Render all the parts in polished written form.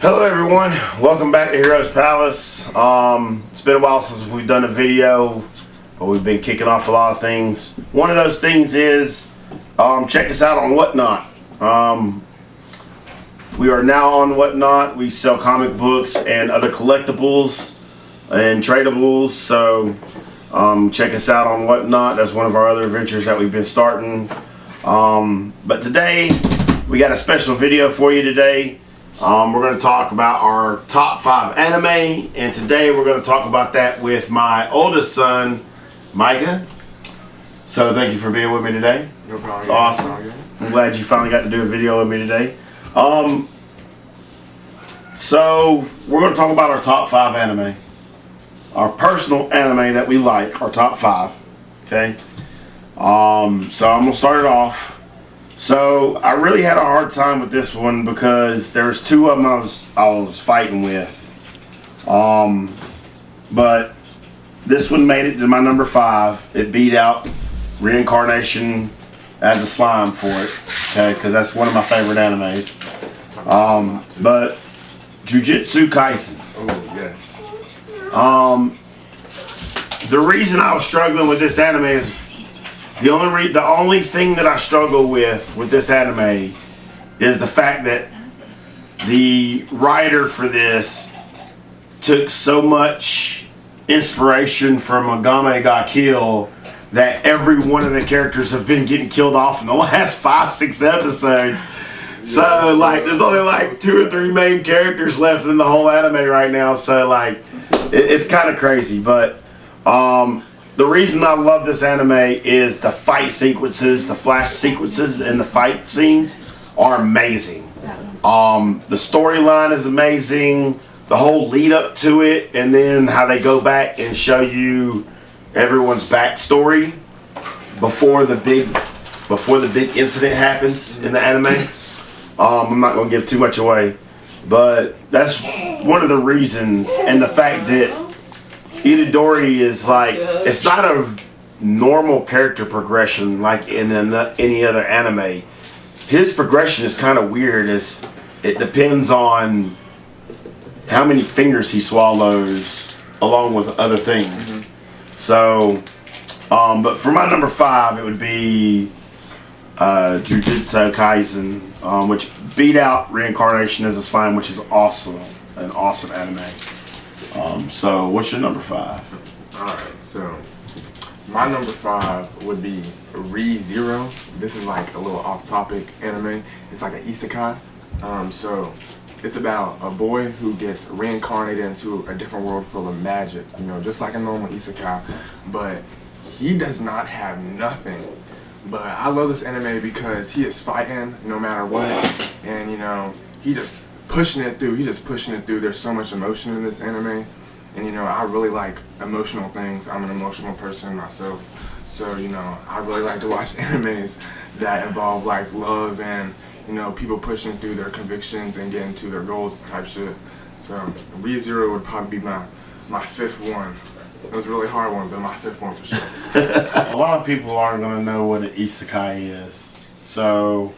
Hello everyone, welcome back to Heroes Palace. It's been a while since we've done a video, but we've been kicking off a lot of things. One of those things is, check us out on Whatnot. We are now on Whatnot. We sell comic books and other collectibles and tradables, so check us out on Whatnot. That's one of our other adventures that we've been starting. But today, we got a special video for you today. We're going to talk about our top 5 anime, and today we're going to talk about that with my oldest son, Micah. So thank you for being with me today. No problem. It's awesome. I'm glad you finally got to do a video with me today. So we're going to talk about our top 5 anime. Our personal anime that we like, our top 5. Okay? So I'm going to start it off. So I really had a hard time with this one because there's 2 of them I was fighting with. But this one made it to my number 5. It beat out Reincarnation as a Slime for it. Okay, because that's one of my favorite animes. But Jujutsu Kaisen. Oh yes. The reason I was struggling with this anime is the only thing that I struggle with this anime is the fact that the writer for this took so much inspiration from Agame ga Kill that every one of the characters have been getting killed off in the last 5-6 episodes. So like there's only like 2 or 3 main characters left in the whole anime right now, so like it's kind of crazy. But the reason I love this anime is the fight sequences, the flash sequences and the fight scenes are amazing. The storyline is amazing, the whole lead up to it, and then how they go back and show you everyone's backstory before the big incident happens in the anime. I'm not going to give too much away, but that's one of the reasons, and the fact that Itadori is like, it's not a normal character progression like in any other anime. His progression is kind of weird, as it depends on how many fingers he swallows along with other things. So, but for my number 5, it would be Jujutsu Kaisen, which beat out Reincarnation as a Slime, which is awesome, an awesome anime. So what's your number 5? Alright, so my number 5 would be Re:Zero. This is like a little off-topic anime. It's like an isekai. So it's about a boy who gets reincarnated into a different world full of magic, you know, just like a normal isekai, but he does not have nothing. But I love this anime because he is fighting no matter what, and you know, he just pushing it through. There's so much emotion in this anime, and you know, I really like emotional things. I'm an emotional person myself, so you know, I really like to watch animes that involve like love and, you know, people pushing through their convictions and getting to their goals type shit. So Re:Zero would probably be my 5th one. It was a really hard one, but my 5th one for sure. A lot of people aren't going to know what an isekai is. So,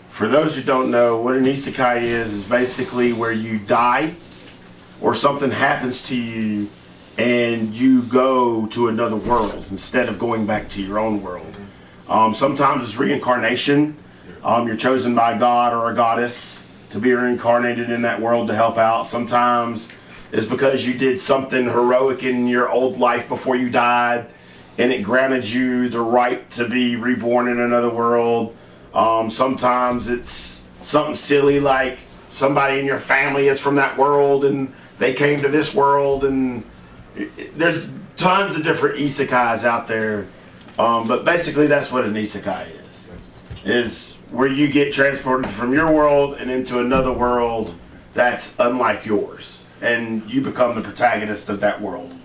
for those who don't know, what an isekai is basically where you die or something happens to you and you go to another world instead of going back to your own world. Sometimes it's reincarnation. You're chosen by a god or a goddess to be reincarnated in that world to help out. Sometimes it's because you did something heroic in your old life before you died and it granted you the right to be reborn in another world. Sometimes it's something silly like somebody in your family is from that world and they came to this world, and there's tons of different isekais out there. But basically that's what an isekai is where you get transported from your world and into another world that's unlike yours, and you become the protagonist of that world.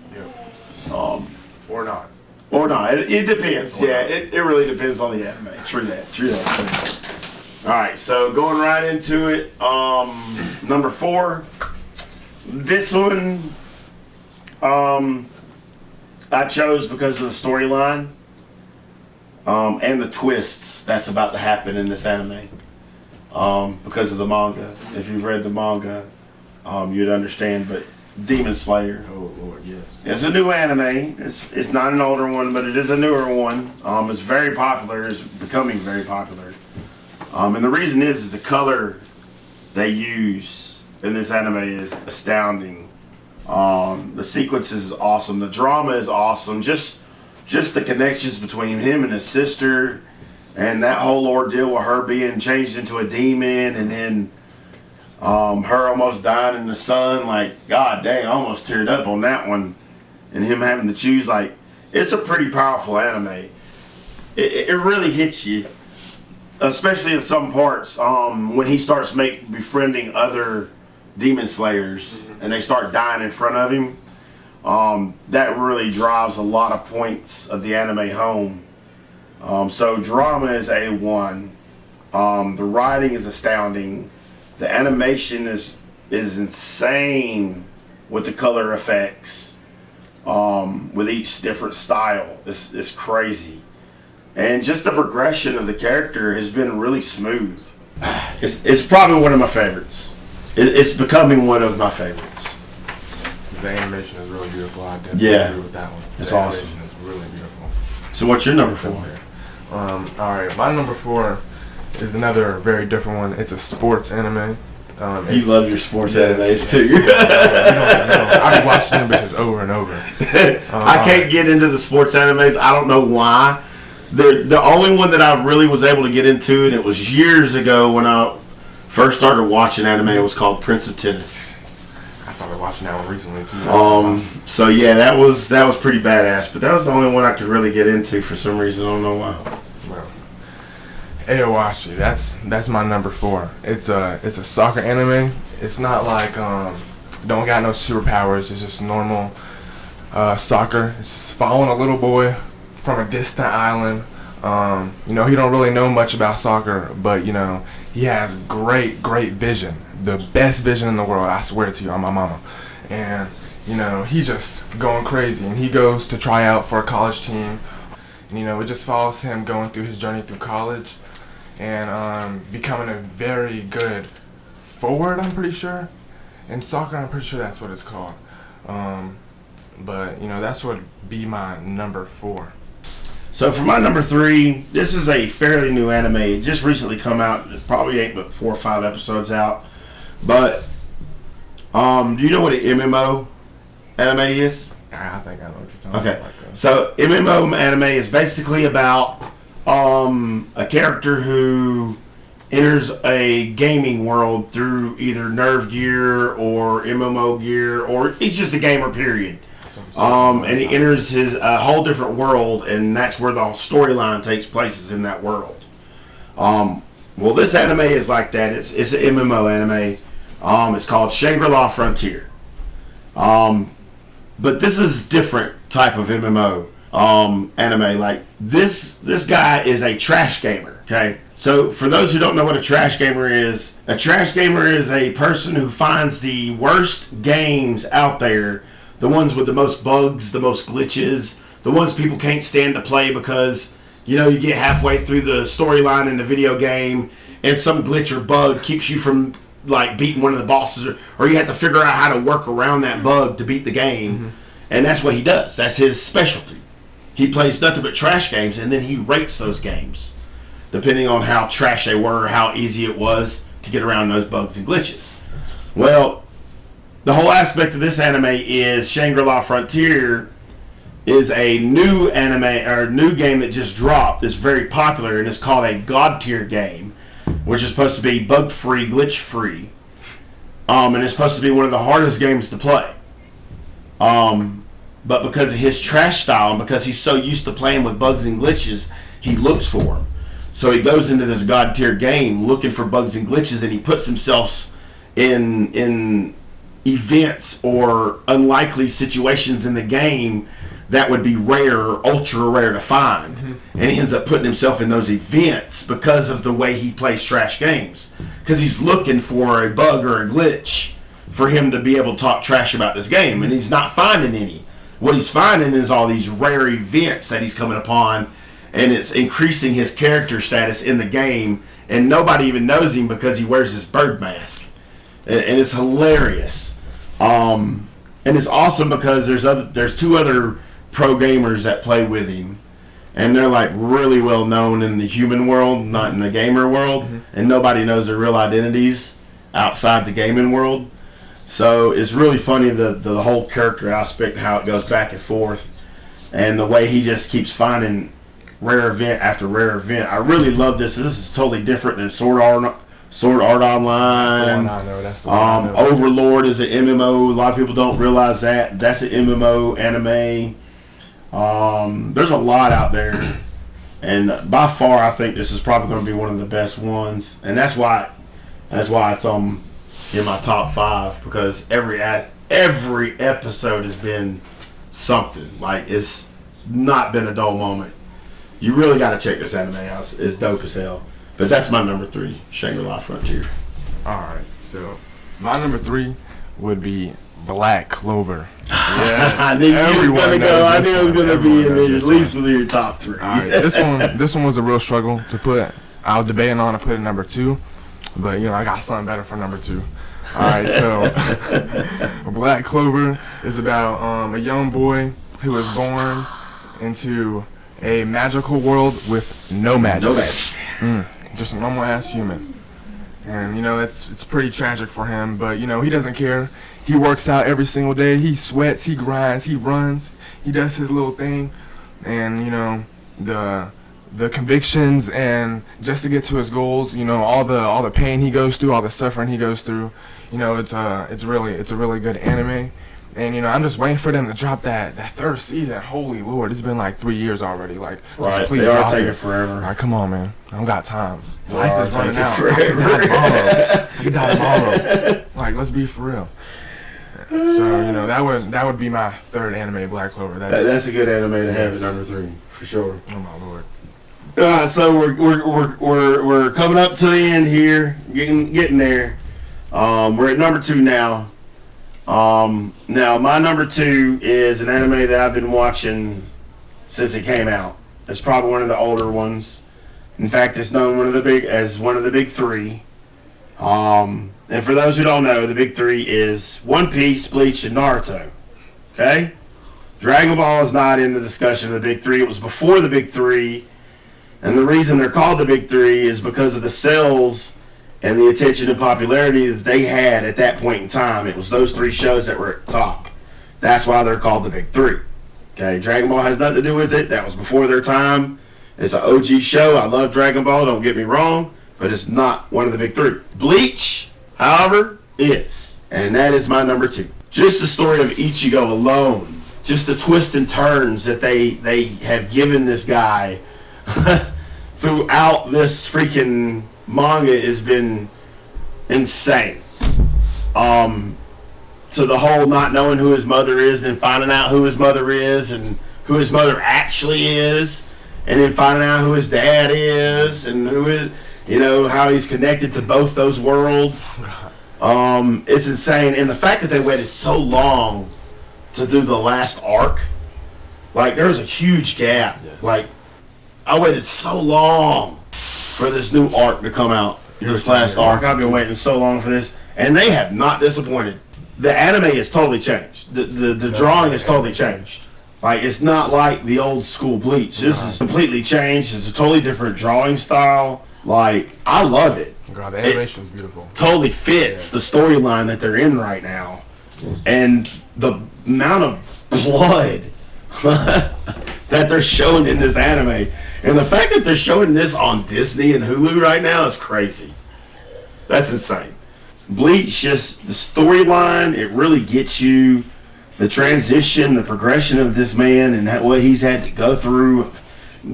Or not. Or not. It depends. Yeah, it really depends on the anime. True that. Alright, so going right into it. Number 4. This one I chose because of the storyline. And the twists that's about to happen in this anime. Because of the manga. If you've read the manga, you'd understand. But Demon Slayer. Oh Lord, yes. It's a new anime. It's not an older one, but it is a newer one. It's very popular. It's becoming very popular. And the reason is the color they use in this anime is astounding. The sequence is awesome. The drama is awesome. Just the connections between him and his sister, and that whole ordeal with her being changed into a demon, and then her almost dying in the sun. Like, god dang, I almost teared up on that one. And him having to choose, like, it's a pretty powerful anime. It really hits you, especially in some parts, when he starts befriending other demon slayers and they start dying in front of him. That really drives a lot of points of the anime home. So drama is A1. The writing is astounding. The animation is insane with the color effects. With each different style, it's crazy. And just the progression of the character has been really smooth. It's probably one of my favorites. It's becoming one of my favorites. The animation is really beautiful. I definitely agree with that one. It's the awesome. Animation is really beautiful. So what's your number 4? All right, my number 4 is another very different one. It's a sports anime. You love your sports animes too. I've watched them bitches over and over. I can't get into the sports animes. I don't know why. The only one that I really was able to get into, and it was years ago when I first started watching anime, was called Prince of Tennis. I started watching that one recently too. So yeah, that was pretty badass. But that was the only one I could really get into for some reason. I don't know why. Well, Aowashi, that's my number 4. It's a soccer anime. It's not like don't got no superpowers. It's just normal soccer. It's following a little boy from a distant island. He don't really know much about soccer, but he has great vision, the best vision in the world. I swear to you, on my mama. And he's just going crazy, and he goes to try out for a college team. And it just follows him going through his journey through college, and becoming a very good forward. I'm pretty sure, in soccer, I'm pretty sure that's what it's called. But that's what would be my number 4. So for my number 3, this is a fairly new anime. It just recently come out. It probably ain't but 4 or 5 episodes out. But do you know what an MMO anime is? I think I know what you're talking about. Okay. So MMO anime is basically about a character who enters a gaming world through either Nerve Gear or MMO Gear, or he's just a gamer, period. And he enters a whole different world, and that's where the storyline takes place, is in that world. Well, this anime is like that. It's an MMO anime. It's called Shangri-La Frontier. But this is different type of MMO anime. Like this guy is a trash gamer. Okay, so for those who don't know what a trash gamer is a person who finds the worst games out there. The ones with the most bugs, the most glitches, the ones people can't stand to play because, you get halfway through the storyline in the video game and some glitch or bug keeps you from, like, beating one of the bosses, or you have to figure out how to work around that bug to beat the game. Mm-hmm. And that's what he does. That's his specialty. He plays nothing but trash games, and then he rates those games, depending on how trash they were or how easy it was to get around those bugs and glitches. Well, the whole aspect of this anime is Shangri-La Frontier is a new anime or new game that just dropped. It's very popular, and it's called a God tier game, which is supposed to be bug free, glitch free, and it's supposed to be one of the hardest games to play. But because of his trash style and because he's so used to playing with bugs and glitches, he looks for them. So he goes into this God tier game looking for bugs and glitches, and he puts himself in events or unlikely situations in the game that would be rare or ultra rare to find. Mm-hmm. And he ends up putting himself in those events because of the way he plays trash games, because he's looking for a bug or a glitch for him to be able to talk trash about this game, and he's not finding any. What he's finding is all these rare events that he's coming upon, and it's increasing his character status in the game, and nobody even knows him because he wears his bird mask. and it's hilarious. And it's awesome because there's two other pro gamers that play with him, and they're like really well known in the human world, not in the gamer world, and nobody knows their real identities outside the gaming world. So it's really funny the whole character aspect, how it goes back and forth, and the way he just keeps finding rare event after rare event. I really love this. This is totally different than Sword Art Online. That's the one I know. Overlord is an MMO. A lot of people don't realize that. That's an MMO anime. There's a lot out there, and by far I think this is probably going to be one of the best ones, and that's why it's in my top 5, because every episode has been something. Like, it's not been a dull moment. You really got to check this anime out. It's dope as hell. But that's my number 3, Shangri-La Frontier. All right, so my number 3 would be Black Clover. Yes, I knew it was going to go. I knew it was going to be in there, at least with your top 3. All right, this one was a real struggle to put. I was debating on to put it number 2, but I got something better for number 2. All right, so Black Clover is about a young boy who was born into a magical world with no magic. No magic. Just a normal ass human. And it's pretty tragic for him, but he doesn't care. He works out every single day. He sweats, he grinds, he runs, he does his little thing, and the convictions and just to get to his goals, all the pain he goes through, all the suffering he goes through, it's a really good anime. And I'm just waiting for them to drop that 3rd season. Holy Lord, it's been like 3 years already. Like, right, please they are drop taking it. forever. All right, come on, man. I don't got time. They Life is are running out. taking forever. I could die tomorrow. Like, let's be for real. So that would be my 3rd anime, Black Clover. That's a good anime to have at number 3 for sure. Oh my Lord. So we're coming up to the end here, getting there. We're at number 2 now. Now my number 2 is an anime that I've been watching since it came out. It's probably one of the older ones. In fact, it's known as one of the big 3. And for those who don't know, the big 3 is One Piece, Bleach, and Naruto. Okay? Dragon Ball is not in the discussion of the big 3. It was before the big 3. And the reason they're called the big 3 is because of the sales and the attention and popularity that they had at that point in time. It was those 3 shows that were at the top. That's why they're called the big 3. Okay, Dragon Ball has nothing to do with it. That was before their time. It's an OG show. I love Dragon Ball, don't get me wrong, but it's not one of the big 3. Bleach, however, is. And that is my number 2. Just the story of Ichigo alone, just the twists and turns that they have given this guy throughout this freaking manga has been insane. To the whole not knowing who his mother is, then finding out who his mother is and who his mother actually is, and then finding out who his dad is and who is, how he's connected to both those worlds. It's insane. And the fact that they waited so long to do the last arc, like there was a huge gap. Yes. Like I waited so long for this new arc to come out. This last arc, I've been waiting so long for this, and they have not disappointed. The anime has totally changed. The drawing has totally changed. Like it's not like the old school Bleach. This is completely changed. It's a totally different drawing style. Like I love it. God, the animation is beautiful. Totally fits the storyline that they're in right now, and the amount of blood that they're showing in this anime, and the fact that they're showing this on Disney and Hulu right now is crazy. That's insane. Bleach, just the storyline, it really gets you. The transition, the progression of this man and what he's had to go through,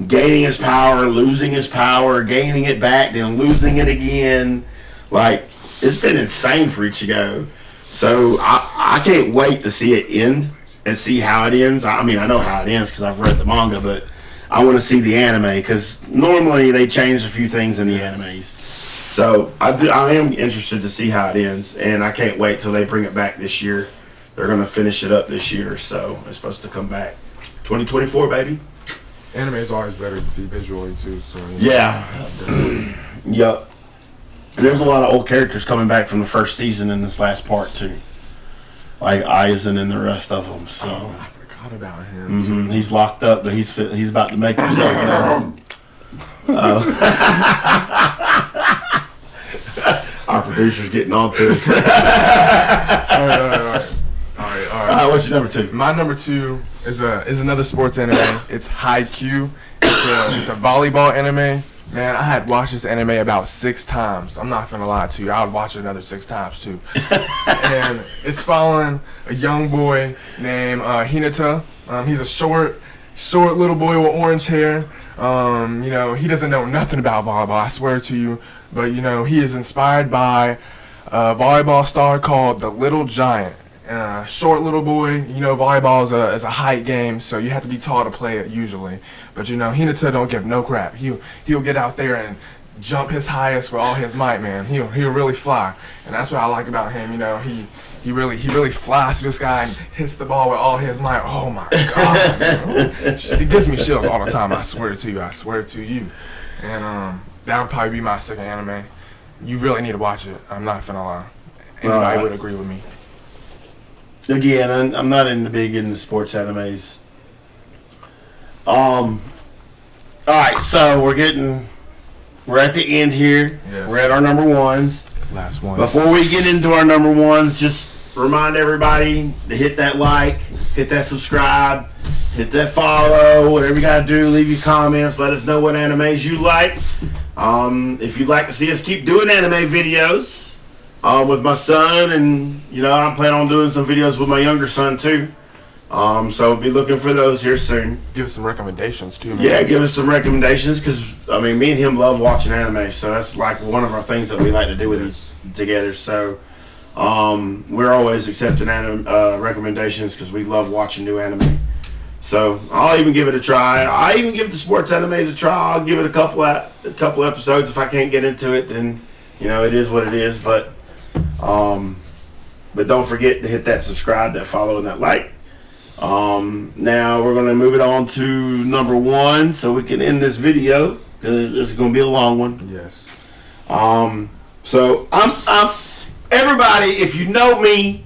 gaining his power, losing his power, gaining it back, then losing it again. Like, it's been insane for Ichigo. So I can't wait to see it end and see how it ends. I mean, I know how it ends because I've read the manga, but I want to see the anime because normally they change a few things in the animes. So I am interested to see how it ends, and I can't wait till they bring it back this year. They're going to finish it up this year, so it's supposed to come back 2024, baby. Anime is always better to see visually too. So yeah. Yup. And there's a lot of old characters coming back from the first season in this last part too, like Aizen and the rest of them. So I forgot about him. he's locked up, but he's about to make himself known. Our producer's getting on to us. All right. What's your number 2? My number 2 is another sports anime. It's Haikyuu. It's a volleyball anime. Man, I had watched this anime about 6 times. I'm not gonna lie to you. I would watch it another 6 times too. And it's following a young boy named Hinata. He's a short little boy with orange hair. He doesn't know nothing about volleyball, I swear to you. But, he is inspired by a volleyball star called the Little Giant. Short little boy, volleyball is a height game, so you have to be tall to play it usually. But, Hinata don't give no crap. He'll get out there and jump his highest with all his might, man. He'll really fly. And that's what I like about him, He really flies to this guy and hits the ball with all his might. Oh my God! It gives me chills all the time. I swear to you. And that would probably be my second anime. You really need to watch it. I'm not finna lie. Anybody would agree with me. Again, I'm not big into sports animes. All right, so we're at the end here. Yes. We're at our number 1s. Last one. Before we get into our number 1s, just remind everybody to hit that like, hit that subscribe, hit that follow, whatever you gotta do. Leave your comments. Let us know what animes you like. If you'd like to see us keep doing anime videos with my son, and I'm planning on doing some videos with my younger son too. So be looking for those here soon. Give us some recommendations too, man. Yeah, give us some recommendations, because me and him love watching anime, so that's like one of our things that we like to do with these together. So we're always accepting recommendations, because we love watching new anime. So I'll even give it a try. I even give the sports animes a try. I'll give it a couple episodes. If I can't get into it, then it is what it is. But don't forget to hit that subscribe, that follow, and that like. Now we're gonna move it on to number 1, so we can end this video, because this is gonna be a long one. Yes. So I'm everybody, if you know me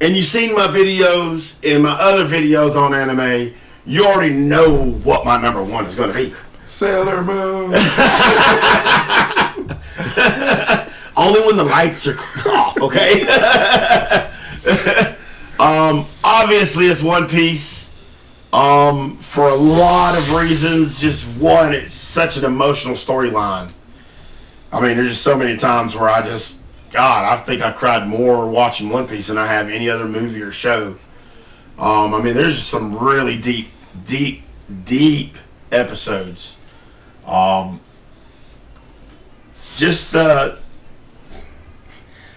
and you've seen my videos and my other videos on anime, you already know what my number 1 is gonna be. Sailor Moon. Only when the lights are off, okay? Obviously it's One Piece. For a lot of reasons. Just one, it's such an emotional storyline. There's just so many times where I think I cried more watching One Piece than I have any other movie or show. There's just some really deep episodes.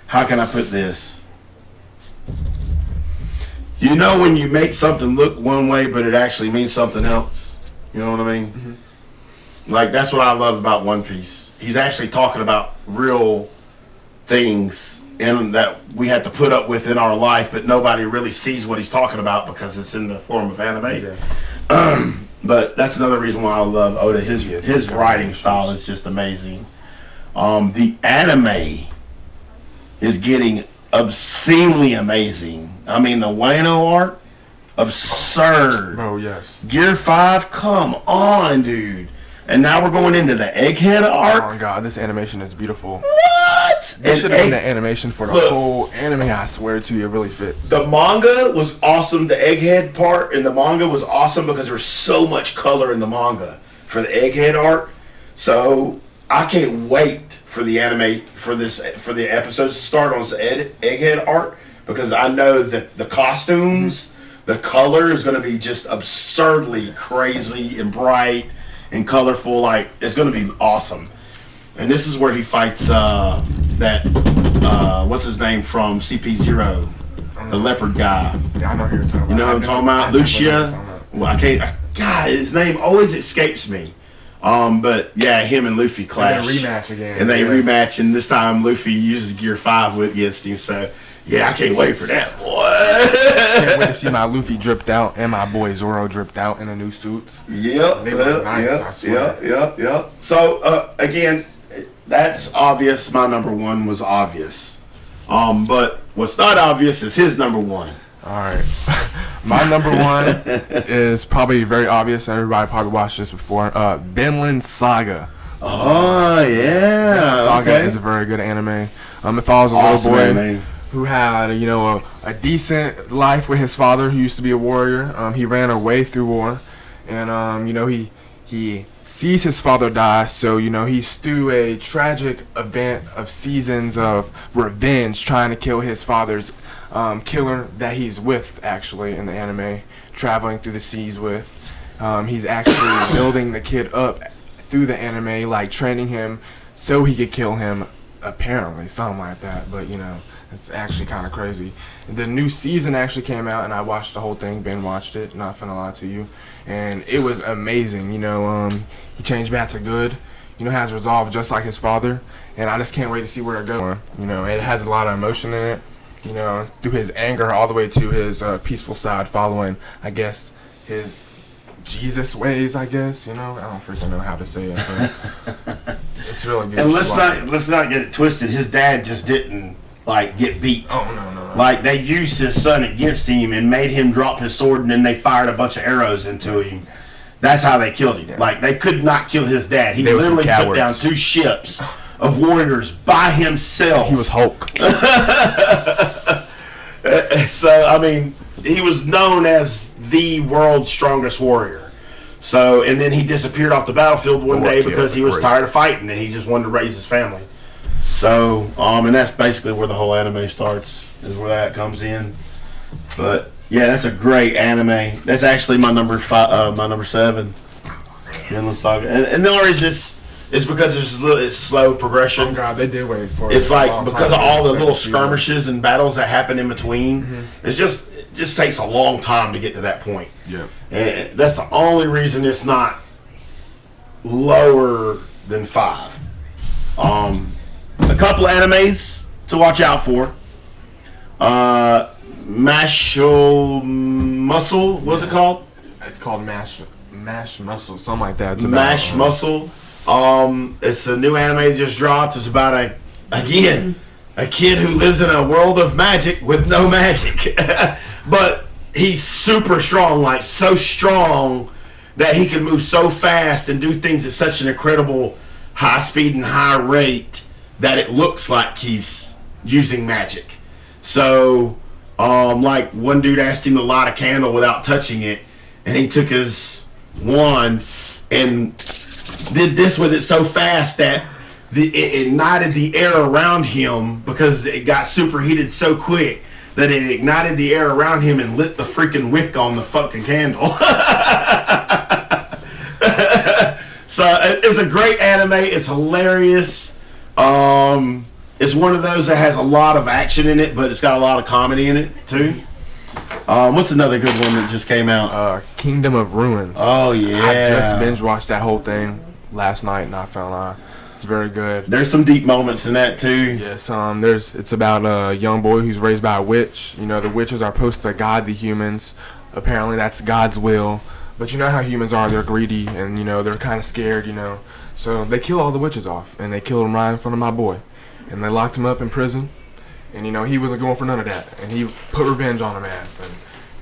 How can I put this? When you make something look one way, but it actually means something else. You know what I mean? Mm-hmm. Like, that's what I love about One Piece. He's actually talking about real things and that we have to put up with in our life, but nobody really sees what he's talking about because it's in the form of anime. Yeah. But that's another reason why I love Oda. His writing style is just amazing. The anime is getting obscenely amazing. The Wano art, absurd. Oh, yes. Gear 5, come on, dude. And now we're going into the Egghead arc. Oh, my God, this animation is beautiful. What? This should have been the animation for the whole anime, I swear to you. It really fits. The manga was awesome. The Egghead part in the manga was awesome because there's so much color in the manga for the Egghead arc. So I can't wait for the anime, for the episodes to start on this Egghead arc, because I know that the costumes, the color is going to be just absurdly crazy and bright and colorful. Like, it's going to be awesome. And this is where he fights what's his name from CP0, the leopard guy. Yeah, I know who you're talking about. You know what I'm talking about? Lucia. Well, God, his name always escapes me. But yeah, him and Luffy clash. And they rematch again. And they rematch, and this time Luffy uses Gear 5 against him. So yeah, I can't wait for that, boy. Can't wait to see my Luffy dripped out and my boy Zoro dripped out in the new suits. Yep. They look nice, I swear. Yep. So again, that's obvious. My number one was obvious. But what's not obvious is his number one. All right. My number one is probably very obvious. Everybody probably watched this before. Vinland Saga. Oh, yeah. Vinland Saga Okay. is a very good anime. If I was a Awesome little boy anime. who had, a decent life with his father who used to be a warrior, he ran away through war. And, he sees his father die, so, he's through a tragic event of seasons of revenge trying to kill his father's killer that he's with, actually, in the anime, traveling through the seas with. He's actually building the kid up through the anime, like training him so he could kill him, apparently, something like that. But, it's actually kind of crazy. The new season actually came out, and I watched the whole thing. Ben watched it, not finna lie to you. And it was amazing, he changed back to good, has resolve just like his father. And I just can't wait to see where it goes. It has a lot of emotion in it. Through his anger all the way to his peaceful side, following, I guess, his Jesus ways, I guess. I don't freaking know how to say it, but it's really good. And let's not get it twisted. His dad just didn't get beat. Oh no. Like, they used his son against him and made him drop his sword, and then they fired a bunch of arrows into him. That's how they killed him. Yeah. Like, they could not kill his dad. He They were some literally took cowards. down 2 ships of warriors by himself. He was Hulk. So, I mean, he was known as the world's strongest warrior. So, and then he disappeared off the battlefield one day because he was tired of fighting and he just wanted to raise his family. So, and that's basically where the whole anime starts, is where that comes in. But yeah, that's a great anime. That's actually my number 7, Vinland Saga. And the only reason it's because it's slow progression. Oh God, they did wait for it. It's a long like because time of all the for little season. skirmishes and battles that happen in between. It just takes a long time to get to that point. Yeah. And that's the only reason it's not lower than 5. A couple of animes to watch out for. Mashal Muscle, what's it called? It's called Mash Muscle, something like that. It's about, Mash Muscle. It's a new anime that just dropped. It's about a kid who lives in a world of magic with no magic. But he's super strong, like so strong that he can move so fast and do things at such an incredible high speed and high rate that it looks like he's using magic. So, like one dude asked him to light a candle without touching it, and he took his wand and did this with it so fast that it ignited the air around him because it got superheated so quick that it ignited the air around him and lit the freaking wick on the fucking candle. So it's a great anime. It's hilarious. It's one of those that has a lot of action in it, but it's got a lot of comedy in it too. What's another good one that just came out? Kingdom of Ruins. Oh yeah, I just binge watched that whole thing last night, not gonna lie. It's very good. There's some deep moments in that too. Yes, it's about a young boy who's raised by a witch. The witches are supposed to guide the humans. Apparently that's God's will. But you know how humans are, they're greedy and they're kind of scared, So they kill all the witches off, and they killed him right in front of my boy. And they locked him up in prison. And he wasn't going for none of that. And he put revenge on him ass. And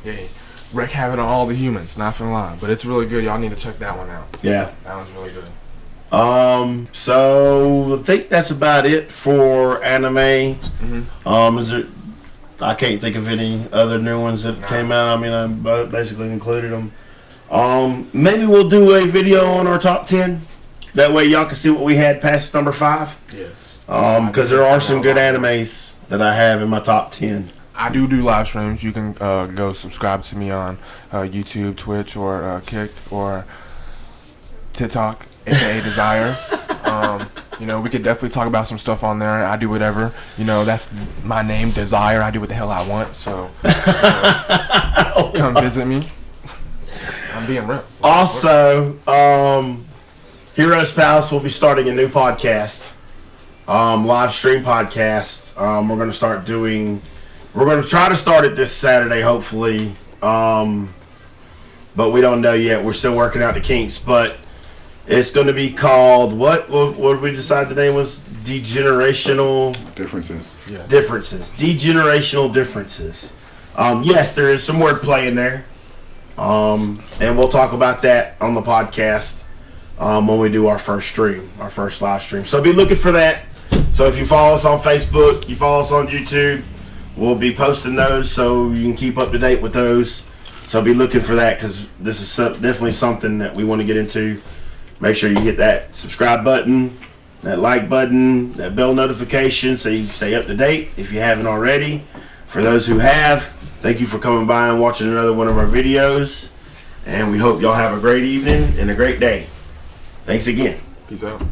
yeah, wreak havoc on all the humans, not gonna lie. But it's really good. Y'all need to check that one out. Yeah. That one's really good. So I think that's about it for anime. Is there? I can't think of any other new ones that came out. I mean, I basically included them. Maybe we'll do a video on our top 10. That way y'all can see what we had past number 5. Yes. Because there are some good animes that I have in my top 10. I do live streams. You can go subscribe to me on YouTube, Twitch, or Kick, or TikTok, aka Desire. We could definitely talk about some stuff on there. I do whatever. That's my name, Desire. I do what the hell I want. So come visit me. I'm being real. Also, Heroes Palace will be starting a new podcast, live stream podcast. We're going to try to start it this Saturday, hopefully. But we don't know yet. We're still working out the kinks. But It's going to be called what? What did we decide the name was? Degenerational Differences. differences. Degenerational differences. Yes, there is some wordplay in there. And we'll talk about that on the podcast when we do our first live stream. So be looking for that. So if you follow us on Facebook, you follow us on YouTube, we'll be posting those so you can keep up to date with those. So be looking for that because this is definitely something that we want to get into. Make sure you hit that subscribe button, that like button, that bell notification so you can stay up to date if you haven't already. For those who have, thank you for coming by and watching another one of our videos. And we hope y'all have a great evening and a great day. Thanks again. Peace out.